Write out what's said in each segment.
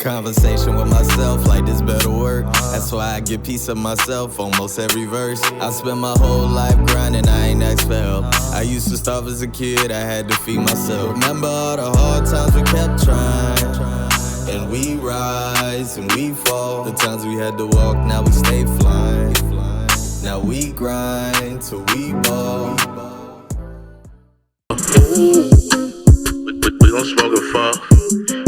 Conversation with myself like this better work. That's why I get peace of myself almost every verse. I spent my whole life grinding, I ain't asked for help. I used to starve as a kid, I had to feed myself. Remember all the hard times we kept trying, and we rise and we fall. The times we had to walk, now we stay flying. Now we grind till we ball. We gon' smoke it fuck.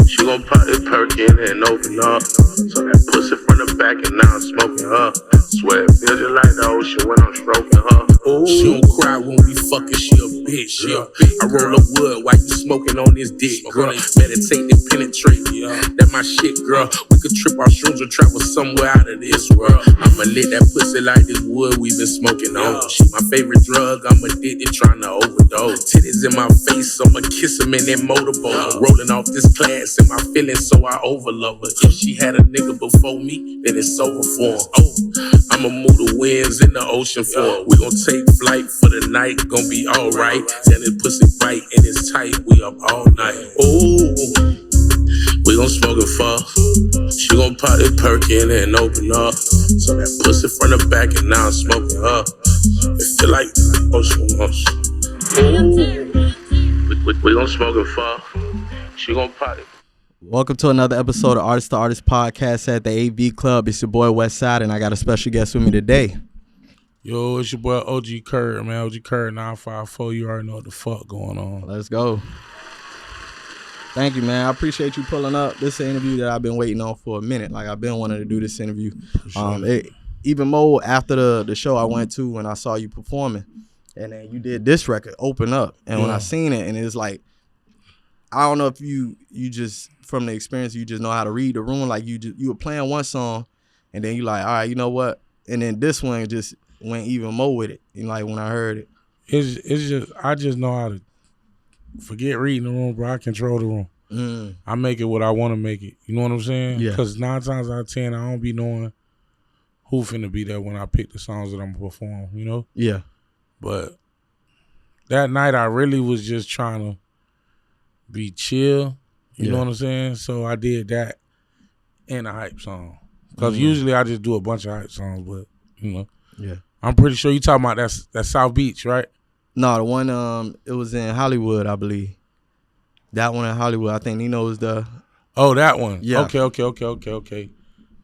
She gon' pop this perk in and open up. So that pussy from the back and now I'm smoking her. Swear it feels just like the ocean when I'm stroking her. Ooh. She don't cry when we fucking, she a bitch, yeah. I roll up wood while you smoking on this dick, girl. Meditate and penetrate, that my shit, girl. We could trip our shrooms or travel somewhere out of this world. I'ma lit that pussy like this wood we been smoking on. She my favorite drug, I'm addicted, trying to overdose. Titties in my face, I'ma kiss them in that motorboat. Rolling off this class in my feelings, so I overlove her. If she had a nigga before me, then it's over for her. Oh, I'ma move the winds in the ocean for her. We gon' take flight for the night, gon' be alright. Then this pussy bite and it's tight, we up all night. Ooh, we gon' smoke it for. She gon' pop this perk in and open up. So that pussy from the back and now I'm smoking her. It feel like ocean wash. We gon' smoke it for. She gon' pop it. Welcome to another episode of Artist to Artist Podcast at the AV Club. It's your boy Westside, and I got a special guest with me today. Yo, it's your boy OG Kurb, man. OG Kurb 954. You already know what the fuck going on. Let's go. Thank you, man. I appreciate you pulling up. This is an interview that I've been waiting on for a minute. Like, I've been wanting to do this interview. Sure. Even more after the show I went to when I saw you performing, and then you did this record, Open Up. And when I seen it, and it's like, I don't know if you just, from the experience, you just know how to read the room. Like, you were playing one song, and then you like, all right, you know what? And then this one just went even more with it. And like, when I heard it. It's just, I just know how to forget reading the room, bro. I control the room. I make it what I want to make it. You know what I'm saying? Yeah. Because 9 times out of 10, I don't be knowing who finna be there when I pick the songs that I'm gonna perform, you know? Yeah. But that night, I really was just trying to be chill. You know what I'm saying? So I did that and a hype song. Because usually I just do a bunch of hype songs, but, you know. Yeah. I'm pretty sure you talking about that South Beach, right? No, the one, it was in Hollywood, I believe. That one in Hollywood, I think Nino was the... Oh, that one. Yeah. Okay.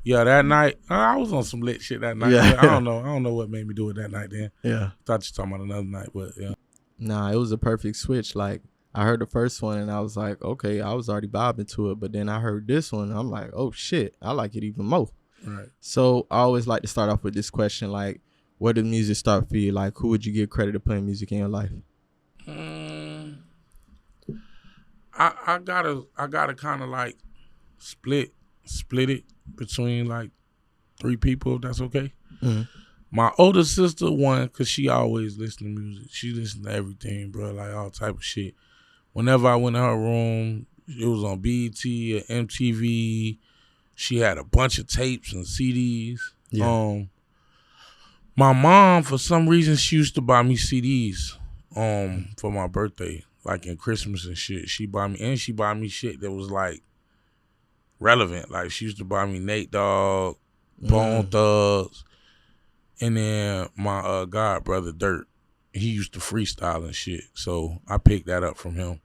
Yeah, that night, I was on some lit shit that night. Yeah. I don't know what made me do it that night then. Yeah. Thought you were talking about another night, but yeah. Nah, it was a perfect switch. Like, I heard the first one and I was like, okay, I was already bobbing to it. But then I heard this one, I'm like, oh shit, I like it even more. Right. So I always like to start off with this question, like, where did music start for you? Like, who would you give credit to playing music in your life? I gotta kind of like split it between like 3 people, if that's okay. Mm-hmm. My older sister, one, because she always listen to music. She listen to everything, bro, like all type of shit. Whenever I went in her room, it was on BET or MTV. She had a bunch of tapes and CDs. Yeah. My mom, for some reason, she used to buy me CDs for my birthday, like in Christmas and shit. She buy me shit that was like relevant. Like, she used to buy me Nate Dogg, Bone Thugs, and then my god brother Dirt. He used to freestyle and shit, so I picked that up from him.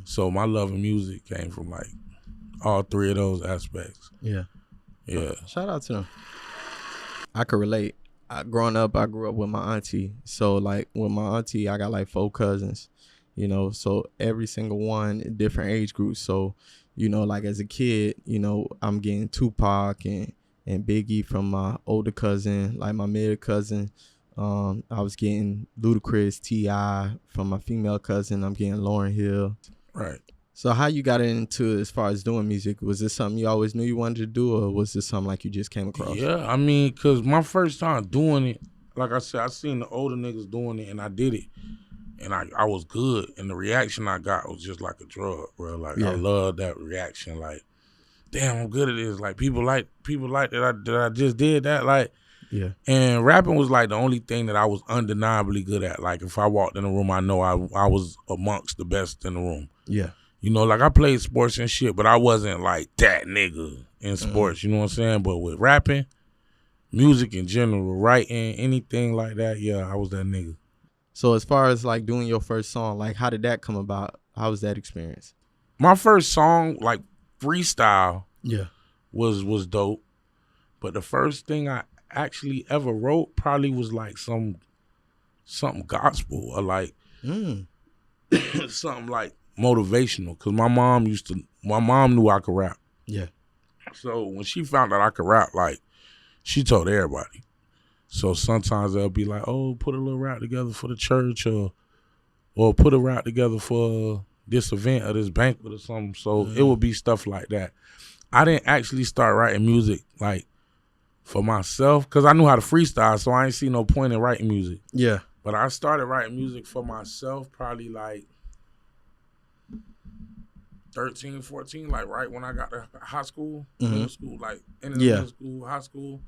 So my love of music came from like all 3 of those aspects. Yeah. Shout out to them. I could relate. Growing up, I grew up with my auntie. So like with my auntie, I got like 4 cousins, you know, so every single one in different age groups. So, you know, like as a kid, you know, I'm getting Tupac and Biggie from my older cousin, like my middle cousin. I was getting Ludacris, T.I. from my female cousin. I'm getting Lauryn Hill. Right. So how you got into as far as doing music? Was this something you always knew you wanted to do, or was this something like you just came across? Yeah, I mean, because my first time doing it, like I said, I seen the older niggas doing it, and I did it. And I was good. And the reaction I got was just like a drug, bro. Like, I love that reaction. Like, damn, I'm good at this. Like, people like that I just did that. Like, yeah. And rapping was like the only thing that I was undeniably good at. Like, if I walked in a room, I know I was amongst the best in the room. Yeah. You know, like I played sports and shit, but I wasn't like that nigga in sports. You know what I'm saying? But with rapping, music in general, writing, anything like that, yeah, I was that nigga. So as far as like doing your first song, like how did that come about? How was that experience? My first song, like freestyle, Yeah. was dope. But the first thing I actually ever wrote probably was like something gospel or like something like motivational. Cause my mom knew I could rap. Yeah. So when she found out I could rap, like she told everybody. So sometimes they'll be like, "Oh, put a little rap together for the church, or put a rap together for this event or this banquet or something." So it would be stuff like that. I didn't actually start writing music like for myself because I knew how to freestyle, so I ain't see no point in writing music. Yeah. But I started writing music for myself probably like 13, 14, like right when I got to high school, middle school, like in the middle school, high school.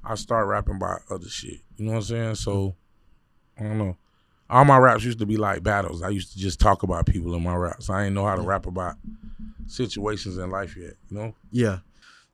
I started rapping about other shit. You know what I'm saying? So, I don't know. All my raps used to be like battles. I used to just talk about people in my raps. I didn't know how to rap about situations in life yet, you know? Yeah.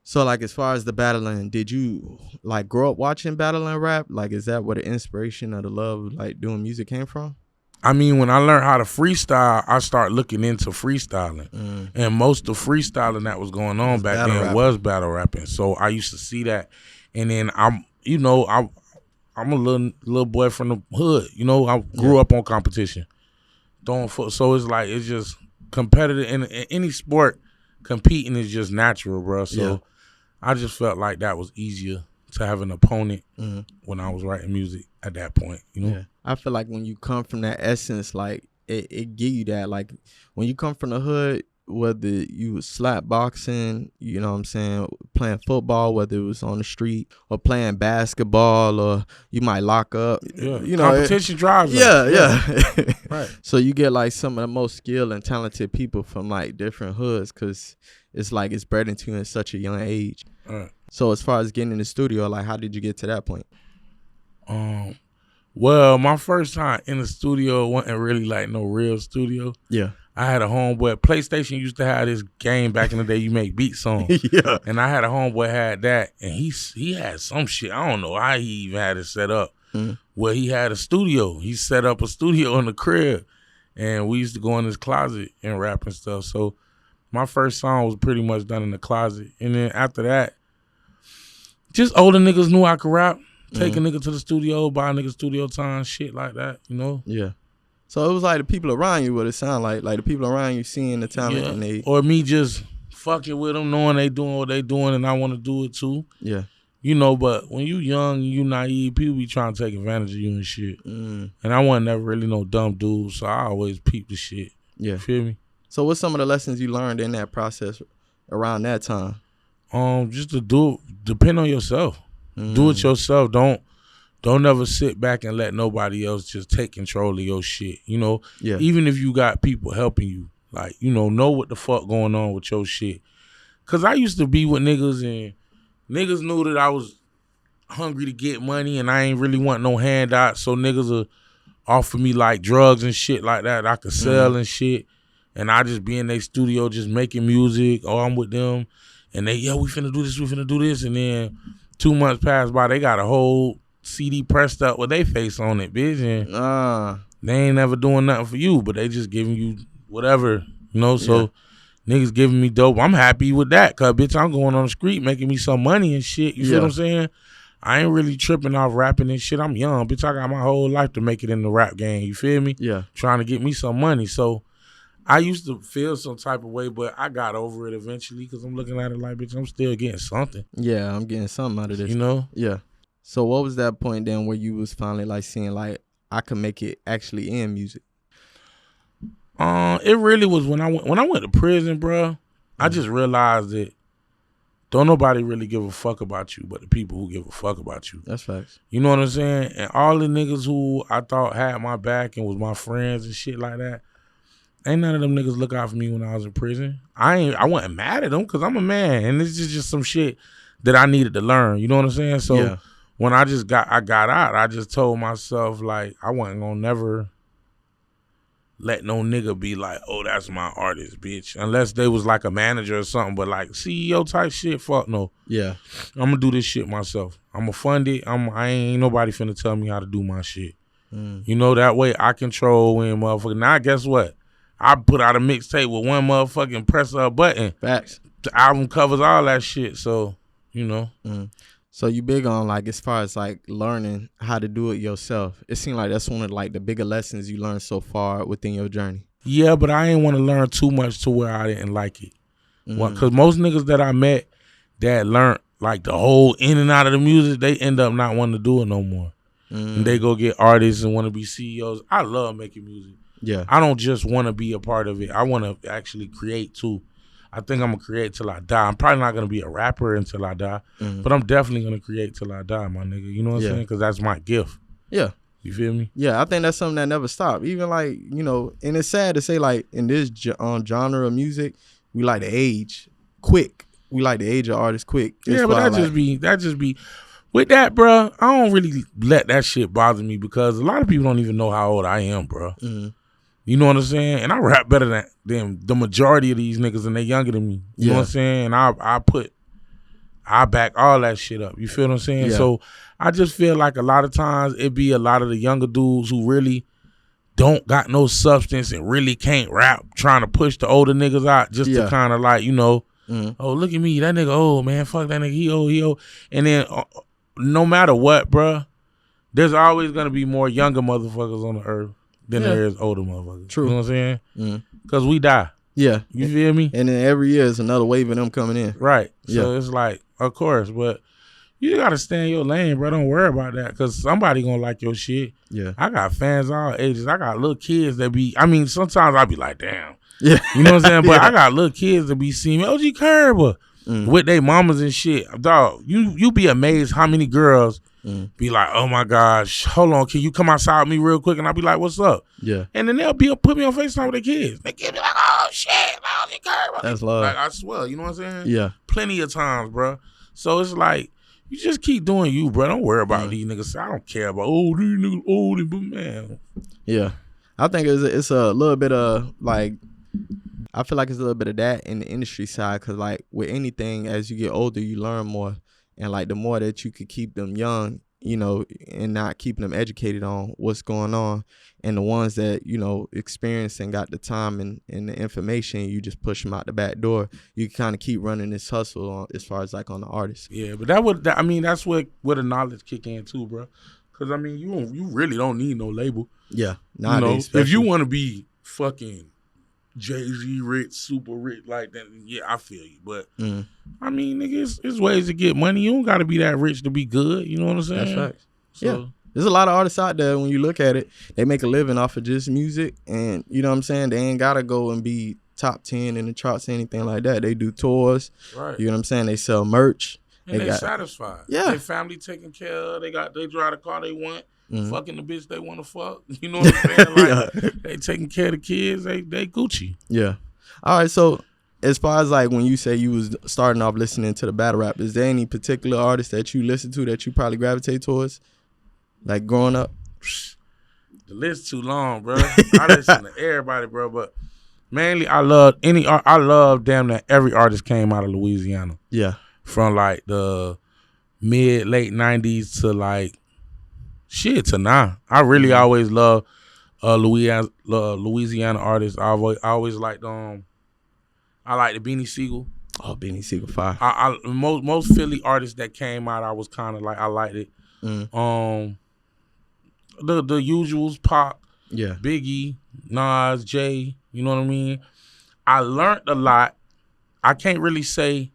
So like as far as the battling, did you like grow up watching battling rap? Like is that where the inspiration or the love of like doing music came from? I mean, when I learned how to freestyle, I started looking into freestyling. And most of freestyling that was going on back then was battle rapping. So I used to see that. And then I'm a little boy from the hood. You know, I grew up on competition. So it's just competitive. In any sport, competing is just natural, bro. So I just felt like that was easier to have an opponent when I was writing music at that point, you know? Yeah. I feel like when you come from that essence, like it give you that. Like when you come from the hood, whether you was slap boxing, you know what I'm saying, playing football, whether it was on the street or playing basketball, or you might lock up. Yeah. You know, competition drives us. Yeah. Right. So you get like some of the most skilled and talented people from like different hoods because it's like it's bred into you in such a young age. Right. So as far as getting in the studio, like how did you get to that point? Well, my first time in the studio wasn't really like no real studio. Yeah. I had a homeboy. PlayStation used to have this game back in the day. You make beats on. Yeah. And I had a homeboy had that, and he had some shit. I don't know how he even had it set up. Where he had a studio. He set up a studio in the crib, and we used to go in his closet and rap and stuff. So my first song was pretty much done in the closet, and then after that, just older niggas knew I could rap. Take a nigga to the studio, buy a nigga studio time, shit like that, you know? Yeah. So it was like the people around you, what it sound like the people around you seeing the talent and they... Or me just fucking with them, knowing they doing what they doing and I want to do it too. Yeah. You know, but when you young and you naive, people be trying to take advantage of you and shit. And I wasn't never really no dumb dude, so I always peep the shit. Yeah. Feel me? So what's some of the lessons you learned in that process around that time? Just to depend on yourself. Do it yourself. Don't ever sit back and let nobody else just take control of your shit. You know, even if you got people helping you, like, you know what the fuck going on with your shit. Cause I used to be with niggas and niggas knew that I was hungry to get money and I ain't really want no handout. So niggas would offer me like drugs and shit like that I could sell and shit. And I just be in their studio just making music, or I'm with them and they, we finna do this. And then 2 months pass by, they got a whole CD pressed up with their face on it, bitch. And they ain't never doing nothing for you, but they just giving you whatever, you know? So niggas giving me dope. I'm happy with that, cause bitch, I'm going on the street making me some money and shit. You feel what I'm saying? I ain't really tripping off rapping and shit. I'm young, bitch. I got my whole life to make it in the rap game. You feel me? Yeah. Trying to get me some money. So I used to feel some type of way, but I got over it eventually because I'm looking at it like, bitch, I'm still getting something. Yeah, I'm getting something out of this. You know? Yeah. So what was that point then where you was finally like seeing like I could make it actually in music? It really was when I went to prison, bro. I just realized that don't nobody really give a fuck about you but the people who give a fuck about you. That's facts. You know what I'm saying? And all the niggas who I thought had my back and was my friends and shit like that, ain't none of them niggas look out for me when I was in prison. I wasn't mad at them because I'm a man, and this is just some shit that I needed to learn. You know what I'm saying? So when I got out, I just told myself like I wasn't gonna never let no nigga be like, oh, that's my artist, bitch. Unless they was like a manager or something, but like CEO type shit, fuck no. Yeah. I'm gonna do this shit myself. I'm gonna fund it. I ain't nobody finna tell me how to do my shit. You know, that way I control when motherfucker. Now guess what? I put out a mixtape with one motherfucking press of a button. Facts. The album covers all that shit. So, you know. So you big on like as far as like learning how to do it yourself. It seems like that's one of like the bigger lessons you learned so far within your journey. Yeah, but I ain't want to learn too much to where I didn't like it. Because most niggas that I met that learned like the whole in and out of the music, they end up not wanting to do it no more. And they go get artists and want to be CEOs. I love making music. Yeah. I don't just want to be a part of it. I want to actually create too. I think I'm going to create till I die. I'm probably not going to be a rapper until I die, but I'm definitely going to create till I die, my nigga. You know what I'm saying? Because that's my gift. Yeah. You feel me? Yeah, I think that's something that never stopped. Even like, you know, and it's sad to say like in this genre of music, we like to age quick. We like to age an artist quick. Yeah, but that just be with that, bro. I don't really let that shit bother me because a lot of people don't even know how old I am, bro. You know what I'm saying? And I rap better than the majority of these niggas, and they younger than me. You know what I'm saying? And I back all that shit up. You feel what I'm saying? Yeah. So I just feel like a lot of times it be a lot of the younger dudes who really don't got no substance and really can't rap, trying to push the older niggas out just to kind of like, you know, oh, look at me, that nigga old, man, fuck that nigga, he old. And then no matter what, bruh, there's always going to be more younger motherfuckers on the earth than there is older motherfuckers. True. You know what I'm saying? Because we die. Yeah. You feel me? And then every year is another wave of them coming in. Right. So it's like, of course, but you got to stay in your lane, bro. Don't worry about that because somebody going to like your shit. Yeah. I got fans all ages. I got little kids that be, I mean, sometimes I be like, damn. Yeah. You know what I'm saying? But I got little kids that be seeing me, OG Kurb, with their mamas and shit. Dog, you be amazed how many girls be like, oh my gosh, hold on, can you come outside with me real quick? And I'll be like, what's up? Yeah. And then they'll put me on FaceTime with their kids. They get me like, oh shit, OG Kurb. That's love. Like, I swear, you know what I'm saying? Yeah. Plenty of times, bro. So it's like, you just keep doing you, bro. Don't worry about these niggas. I don't care about, oh, these niggas old, but man. Yeah. I think it's a little bit of like, I feel like it's a little bit of that in the industry side because like with anything, as you get older, you learn more. And like the more that you could keep them young, you know, and not keeping them educated on what's going on. And the ones that, you know, experienced and got the time and the information, you just push them out the back door. You can kind of keep running this hustle on, as far as like on the artist. Yeah, but that's where the knowledge kick in too, bro. Because, I mean, you really don't need no label. Yeah. Nowadays, you know, if you want to be fucking Jay-Z rich, super rich like that, yeah, I feel you. But, I mean, nigga, it's ways to get money. You don't got to be that rich to be good. You know what I'm saying? That's right. So, yeah. There's a lot of artists out there, when you look at it, they make a living off of just music. And, you know what I'm saying? They ain't got to go and be top 10 in the charts or anything like that. They do tours. Right. You know what I'm saying? They sell merch. And they satisfied. Yeah. Their family taken care of. They drive the car they want. Fucking the bitch they want to fuck. You know what I'm saying? Like, they taking care of the kids. They Gucci. Yeah. All right. So as far as like when you say you was starting off listening to the battle rap, is there any particular artist that you listen to that you probably gravitate towards? Like growing up? The list too long, bro. I listen to everybody, bro. But mainly I love damn near every artist came out of Louisiana. Yeah. From like the late 90s to like shit to now. I really always love Louisiana artists. I always liked I like the Beanie Siegel. Oh, Beanie Siegel fire. Most Philly artists that came out, I was kind of like, I liked it. The usuals, Pop, yeah, Biggie, Nas, Jay. You know what I mean? I learned a lot. I can't really say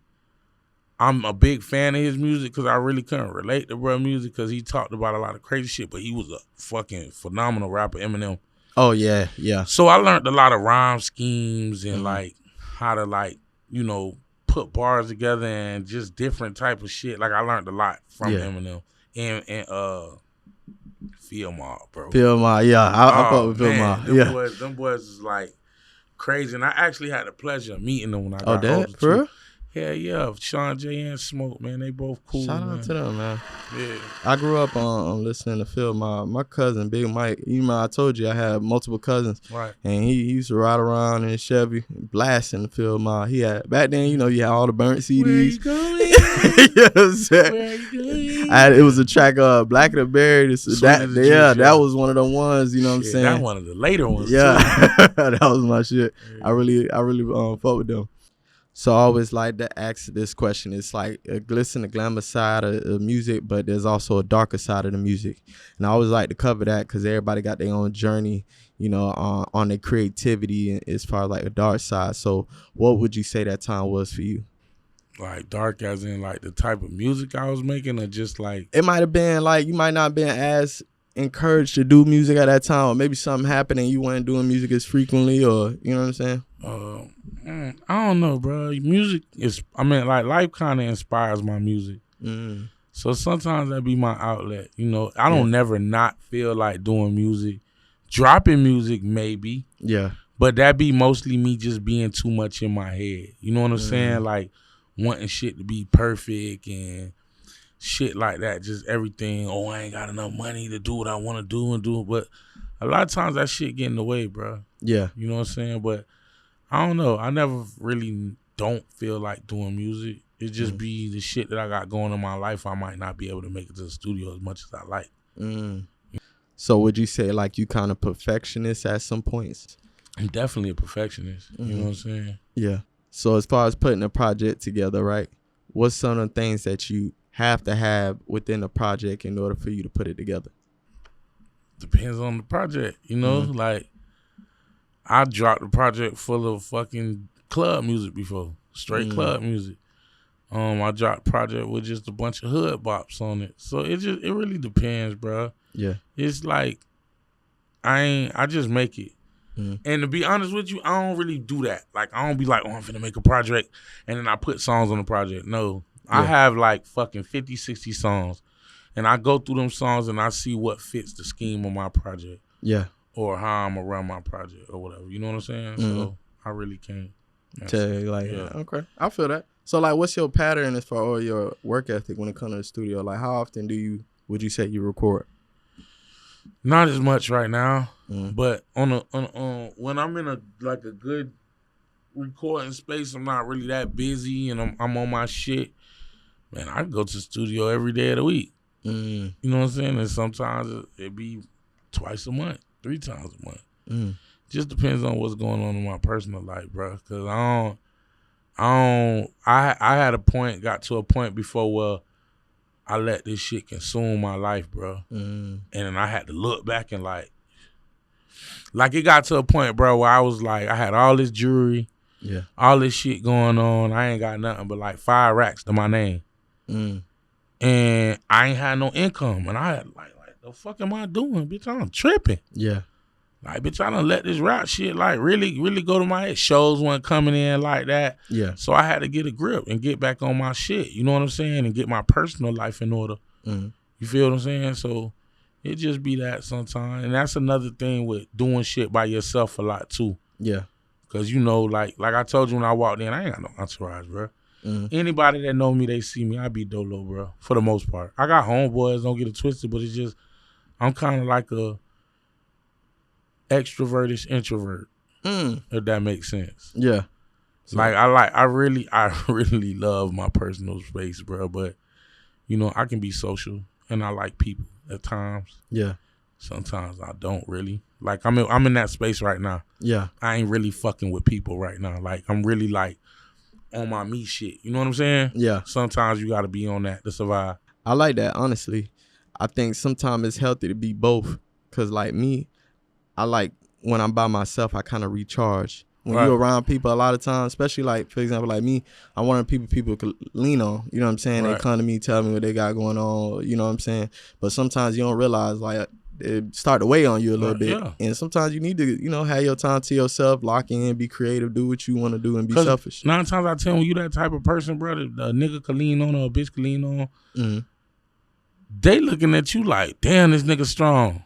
I'm a big fan of his music because I really couldn't relate to bro music because he talked about a lot of crazy shit, but he was a fucking phenomenal rapper, Eminem. Oh, yeah, yeah. So I learned a lot of rhyme schemes and like how to like, you know, put bars together and just different type of shit. Like I learned a lot from Eminem and Phil Mob, bro. Phil Mob, yeah. I fuck with Phil Mob. Them boys is like crazy. And I actually had the pleasure of meeting them when I got older. For real? Hell yeah, Sean J and Smoke, man, they both cool. Shout man. out to them, man. Yeah. I grew up on listening to Phil. My cousin, Big Mike, you know, I told you I had multiple cousins. Right. And he used to ride around in Chevy blasting Phil. He had, back then, you know, you had all the burnt CDs. Where you going? You know what I'm saying? Where you going? It was a track Black of the Berry. That was one of the ones, you know what I'm saying? That one of the later ones. Yeah. Too. That was my shit. Yeah. I really fuck with them. So I always like to ask this question. It's like a glisten, a glamour side of music, but there's also a darker side of the music. And I always like to cover that because everybody got their own journey, you know, on their creativity as far as like a dark side. So what would you say that time was for you? Like dark as in like the type of music I was making, or just like It might have been like you might not have been as encouraged to do music at that time, or maybe something happened and you weren't doing music as frequently, or you know what I'm saying? I don't know, bro. Music is, I mean, like life kind of inspires my music. So sometimes that be my outlet. You know, I don't never not feel like doing music. Dropping music maybe. Yeah. But that be mostly me just being too much in my head. You know what I'm saying? Like wanting shit to be perfect and shit like that. Just everything. Oh, I ain't got enough money to do what I want to do and do. But a lot of times that shit get in the way, bro. Yeah. You know what I'm saying? But I don't know. I never really don't feel like doing music. It just be the shit that I got going in my life. I might not be able to make it to the studio as much as I like. So would you say like you kind of perfectionist at some points? I'm definitely a perfectionist. You know what I'm saying? Yeah. So as far as putting a project together, right? What's some of the things that you have to have within a project in order for you to put it together? Depends on the project, you know? Like, I dropped a project full of fucking club music before. Straight club music. I dropped a project with just a bunch of hood bops on it. So it really depends, bro. Yeah. It's like I just make it. And to be honest with you, I don't really do that. Like, I don't be like, oh, I'm finna make a project and then I put songs on the project. No. I have like fucking 50, 60 songs. And I go through them songs and I see what fits the scheme of my project. Yeah. Or how I'm gonna run my project or whatever. You know what I'm saying? So I really can't tell you, like, okay, I feel that. So like, what's your pattern as far as your work ethic when it comes to the studio? Like, how often would you say you record? Not as much right now, but on when I'm in a good recording space, I'm not really that busy and I'm on my shit. Man, I go to the studio every day of the week. You know what I'm saying? And sometimes it be twice a month, 3 times a month. Just depends on what's going on in my personal life, bro. Cause I got to a point before where I let this shit consume my life, bro. And then I had to look back and like it got to a point, bro, where I was like, I had all this jewelry, all this shit going on. I ain't got nothing but like 5 racks to my name. And I ain't had no income. And I had like, the fuck am I doing? Bitch, I'm tripping. Yeah. Like, bitch, I done let this rap shit like really, really go to my head. Shows weren't coming in like that. Yeah. So I had to get a grip and get back on my shit. You know what I'm saying? And get my personal life in order. You feel what I'm saying? So it just be that sometimes. And that's another thing with doing shit by yourself a lot too. Yeah. Cause you know, like I told you when I walked in, I ain't got no entourage, bro. Anybody that know me, they see me, I be dolo, bro. For the most part. I got homeboys, don't get it twisted, but it's just, I'm kind of like a extrovertish introvert, if that makes sense. Yeah. Like I really love my personal space, bro. But you know, I can be social and I like people at times. Yeah. Sometimes I don't really. Like I'm in that space right now. Yeah. I ain't really fucking with people right now. Like I'm really like on my me shit. You know what I'm saying? Yeah. Sometimes you gotta be on that to survive. I like that, honestly. I think sometimes it's healthy to be both. Cause like me, I like when I'm by myself, I kind of recharge. When you're around people a lot of times, especially like, for example, like me, I'm one of the people could lean on. You know what I'm saying? They come to me, tell me what they got going on. You know what I'm saying? But sometimes you don't realize, like, it start to weigh on you a little bit. Yeah. And sometimes you need to, you know, have your time to yourself, lock in, be creative, do what you want to do, and be selfish. 9 times out of 10, when you that type of person, bro, a nigga can lean on or a bitch can lean on, they looking at you like, damn, this nigga strong.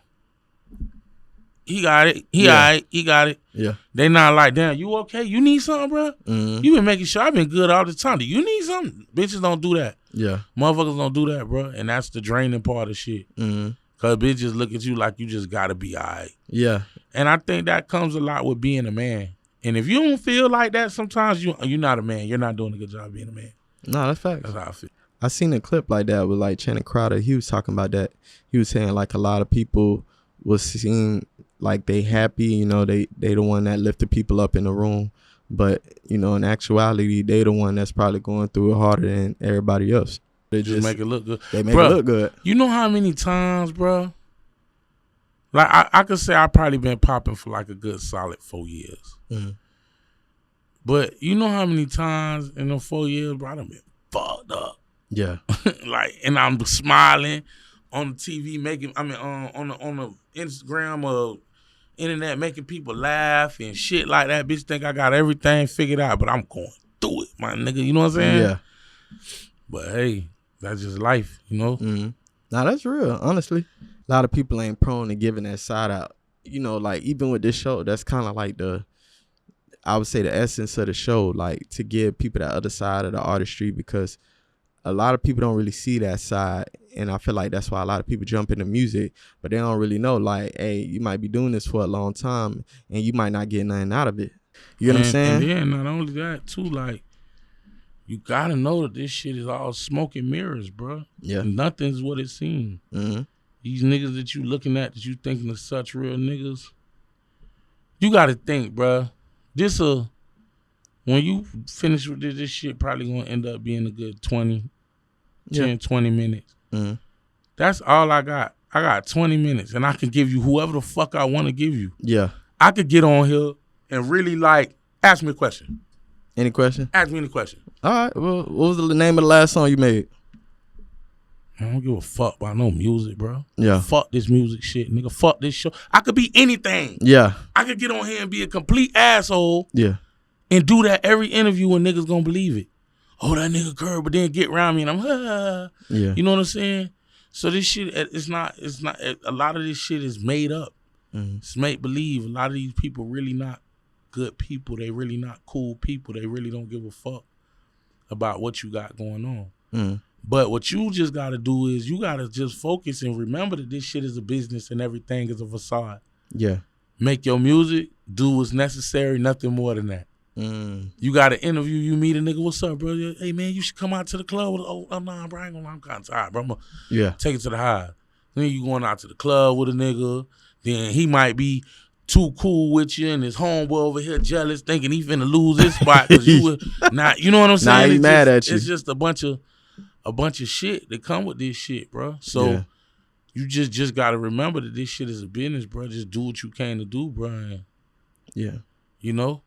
He got it. He got it. Yeah. They not like, damn, you okay? You need something, bro? Mm-hmm. You been making sure I've been good all the time. Do you need something? Bitches don't do that. Yeah. Motherfuckers don't do that, bro. And that's the draining part of shit. Mm-hmm. Cause bitches look at you like you just gotta be all right. Yeah. And I think that comes a lot with being a man. And if you don't feel like that, sometimes you're not a man. You're not doing a good job being a man. No, that's facts. That's how I feel. I seen a clip like that with like Channing Crowder. He was talking about that. He was saying like a lot of people will seem like they happy, you know, they the one that lifted people up in the room. But, you know, in actuality, they the one that's probably going through it harder than everybody else. They Just make it look good. They make it look good. You know how many times, bro? Like I could say I probably been popping for like a good solid 4 years. Mm-hmm. But you know how many times in those 4 years, bro, I done been fucked up. Yeah. Like, and I'm smiling on the TV, on the Instagram or internet, making people laugh and shit like that. Bitch think I got everything figured out, but I'm going through it, my nigga. You know what I'm saying? Yeah. But hey, that's just life, you know? Mm-hmm. Now, that's real, honestly. A lot of people ain't prone to giving that side out. You know, like, even with this show, that's kind of like I would say the essence of the show, like, to give people that other side of the artistry, because a lot of people don't really see that side. And I feel like that's why a lot of people jump into music, but they don't really know, like, hey, you might be doing this for a long time and you might not get nothing out of it. You know what I'm saying? And then not only that, too, like, you gotta know that this shit is all smoke and mirrors, bro. Yeah. Nothing's what it seems. Mm-hmm. These niggas that you looking at, that you thinking are such real niggas, you gotta think, bro. When you finish with this shit probably gonna end up being a good 20 minutes. Mm-hmm. That's all I got. I got 20 minutes, and I can give you whoever the fuck I want to give you. Yeah. I could get on here and really, like, ask me a question. Any question? Ask me any question. All right. Well, what was the name of the last song you made? I don't give a fuck about no music, bro. Yeah. Fuck this music shit, nigga. Fuck this show. I could be anything. Yeah. I could get on here and be a complete asshole. Yeah. And do that every interview and niggas gonna believe it. Oh, that nigga curb, but then get around me and I'm, Yeah. You know what I'm saying? So this shit, it's not, a lot of this shit is made up. Mm-hmm. It's make believe. A lot of these people really not good people. They really not cool people. They really don't give a fuck about what you got going on. Mm-hmm. But what you just gotta do is you gotta just focus and remember that this shit is a business and everything is a facade. Yeah. Make your music, do what's necessary, nothing more than that. Mm. You got to interview, you meet a nigga, what's up, bro? Hey, man, you should come out to the club. Oh, nah, bro, I ain't gonna lie, I'm kind of tired, bro. I'm gonna take it to the high. Then you going out to the club with a nigga. Then he might be too cool with you and his homeboy over here jealous, thinking he finna lose his spot because you were not, you know what I'm saying? Nah, he mad at you. It's just a bunch of shit that come with this shit, bro. So you just got to remember that this shit is a business, bro. Just do what you came to do, bro. Yeah. You know?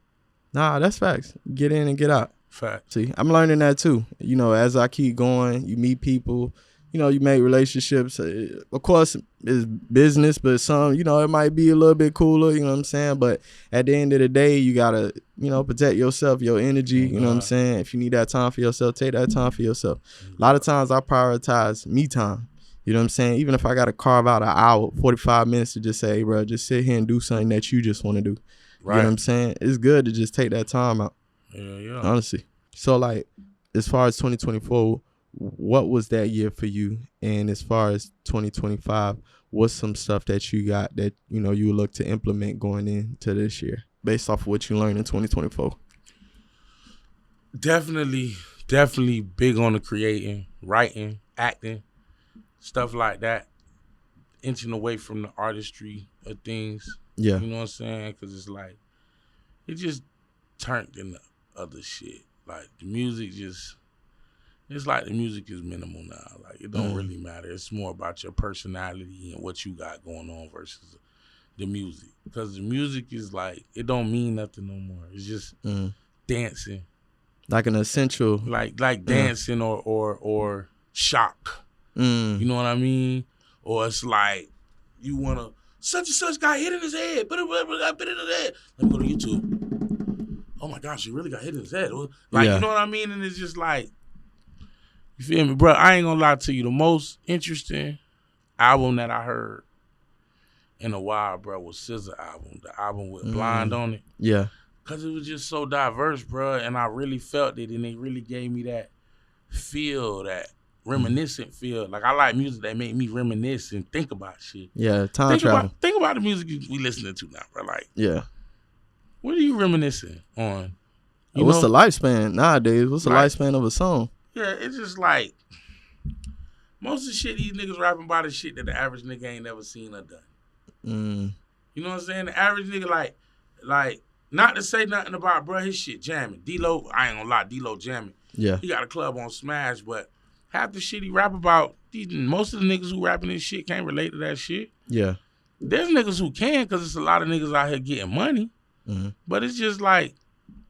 Nah, that's facts. Get in and get out. Fact. See, I'm learning that too. You know, as I keep going, you meet people, you know, you make relationships. Of course, it's business, but some, you know, it might be a little bit cooler, you know what I'm saying? But at the end of the day, you got to, you know, protect yourself, your energy, you know what I'm saying? If you need that time for yourself, take that time for yourself. A lot of times I prioritize me time. You know what I'm saying? Even if I got to carve out an hour, 45 minutes to just say, hey, bro, just sit here and do something that you just want to do. Right. You know what I'm saying? It's good to just take that time out. Yeah. Honestly. So, like, as far as 2024, what was that year for you? And as far as 2025, what's some stuff that you got that, you know, you would look to implement going into this year based off of what you learned in 2024? Definitely big on the creating, writing, acting, stuff like that. Inching away from the artistry of things. Yeah. You know what I'm saying? Because it's like, it just turned into other shit. Like, the music it's like the music is minimal now. Like, it don't really matter. It's more about your personality and what you got going on versus the music. Because the music is like, it don't mean nothing no more. It's just dancing. Like an essential. Like dancing or shock. Mm. You know what I mean? Or it's like, you want to, such and such got hit in his head. Got hit in his head. Let me go to YouTube. Oh my gosh, he really got hit in his head. Like, you know what I mean? And it's just like, you feel me, bro? I ain't gonna lie to you. The most interesting album that I heard in a while, bro, was SZA album. The album with Blind on it. Yeah. Cause it was just so diverse, bro, and I really felt it, and it really gave me that feel, that reminiscent feel. Like I like music that make me reminisce and think about shit. Yeah, time travel. Think about the music we listening to now, bro. Like, yeah. What are you reminiscing on? What's the lifespan nowadays? What's the lifespan of a song? Yeah, it's just like most of the shit these niggas rapping about is shit that the average nigga ain't never seen or done. You know what I'm saying? The average nigga like. Not to say nothing about, bro, his shit jamming. D-Lo, I ain't gonna lie, D-Lo jamming. Yeah. He got a club on Smash, but half the shit he rap about, most of the niggas who rapping this shit can't relate to that shit. Yeah. There's niggas who can, because there's a lot of niggas out here getting money. But it's just like...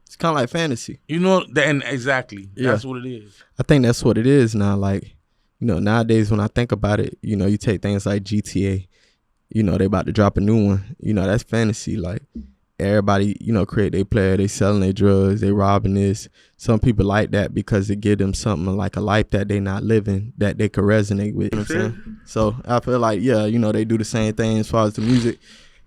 It's kind of like fantasy. You know, and exactly. Yeah. That's what it is. I think that's what it is now. Like, nowadays when I think about it, you take things like GTA, they about to drop a new one. That's fantasy. Like... Everybody, create their player, they selling their drugs, they robbing this. Some people like that because it give them something like a life that they not living that they could resonate with. You know what I'm saying? So I feel like, they do the same thing as far as the music.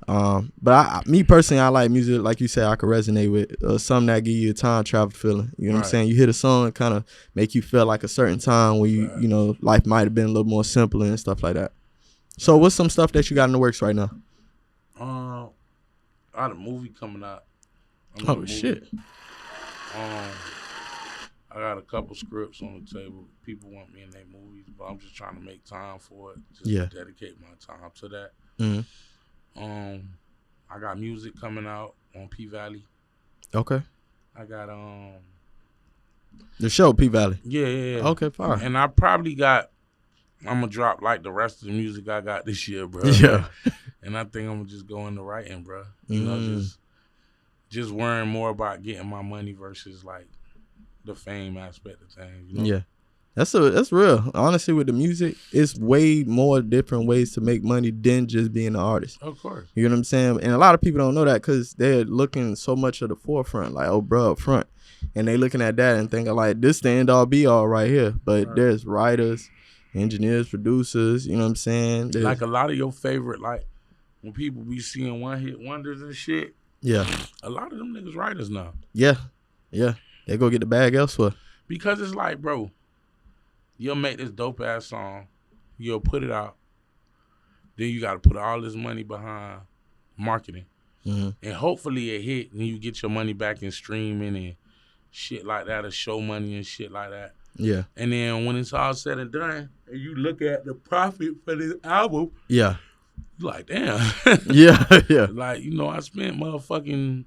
But me personally, I like music, like you said, I could resonate with. Something that give you a time travel feeling. You know what I'm saying? You hear the song, kind of make you feel like a certain time where you life might have been a little more simpler and stuff like that. So what's some stuff that you got in the works right now? I got a movie coming out. Shit. I got a couple scripts on the table. People want me in their movies, but I'm just trying to make time for it. Just dedicate my time to that. I got music coming out on P Valley. Okay. I got the show P Valley. Yeah. Okay, fine. And I probably got. I'm gonna drop like the rest of the music I got this year, bro. Yeah. And I think I'm gonna just go into writing, bro. You know, just worrying more about getting my money versus like the fame aspect of things. Yeah. That's real. Honestly, with the music, it's way more different ways to make money than just being an artist. Of course. You know what I'm saying? And a lot of people don't know that because they're looking so much at the forefront, like, oh, bro, up front. And they looking at that and thinking like, this the end all be all right here. But there's writers, engineers, producers, you know what I'm saying? There's, like a lot of your favorite, like when people be seeing one hit wonders and shit. Yeah. A lot of them niggas writers now. Yeah. Yeah. They go get the bag elsewhere. Because it's like, bro, you'll make this dope ass song, you'll put it out, then you got to put all this money behind marketing. And hopefully it hit and you get your money back in streaming and shit like that, or show money and shit like that. Yeah. And then when it's all said and done, and you look at the profit for this album, yeah, you like, damn. yeah. Like, I spent motherfucking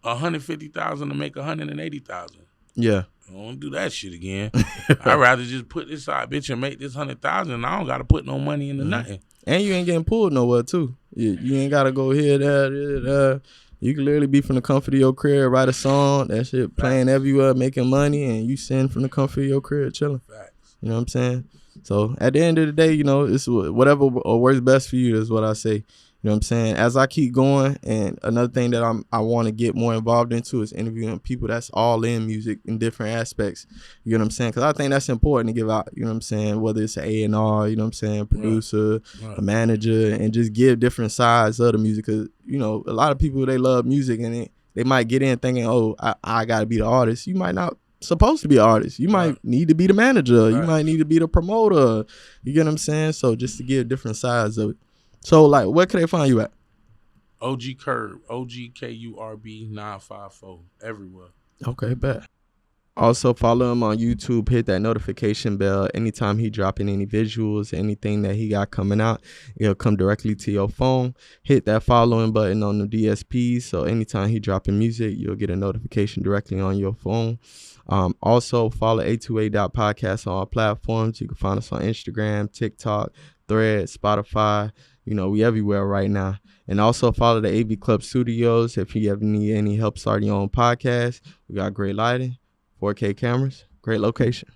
$150,000 to make $180,000. Yeah. I don't do that shit again. I'd rather just put this out, bitch, and make this $100,000. And I don't gotta put no money into nothing. And you ain't getting pulled nowhere too. You ain't gotta go here, there. You can literally be from the comfort of your crib, write a song, that shit playing everywhere, making money, and you sing from the comfort of your crib, chilling. Facts. You know what I'm saying? So at the end of the day, it's whatever works best for you is what I say. You know what I'm saying? As I keep going, and another thing that I want to get more involved into is interviewing people that's all in music in different aspects. You know what I'm saying? Because I think that's important to give out, you know what I'm saying? Whether it's an A&R, you know what I'm saying, producer, a manager, and just give different sides of the music. Because, a lot of people, they love music, and they might get in thinking, oh, I got to be the artist. You might not supposed to be an artist. You might need to be the manager. You might need to be the promoter. You get what I'm saying? So just to give different sides of it. So, like, where can they find you at? OG Kurb, OGKURB 954, everywhere. Okay, bet. Also, follow him on YouTube. Hit that notification bell. Anytime he dropping any visuals, anything that he got coming out, it'll come directly to your phone. Hit that following button on the DSPs. So, anytime he dropping music, you'll get a notification directly on your phone. Also, follow A2A.podcast on all platforms. You can find us on Instagram, TikTok, Threads, Spotify. We everywhere right now. And also follow the AV Club Studios if you ever need any help starting your own podcast. We got great lighting, 4K cameras, great location.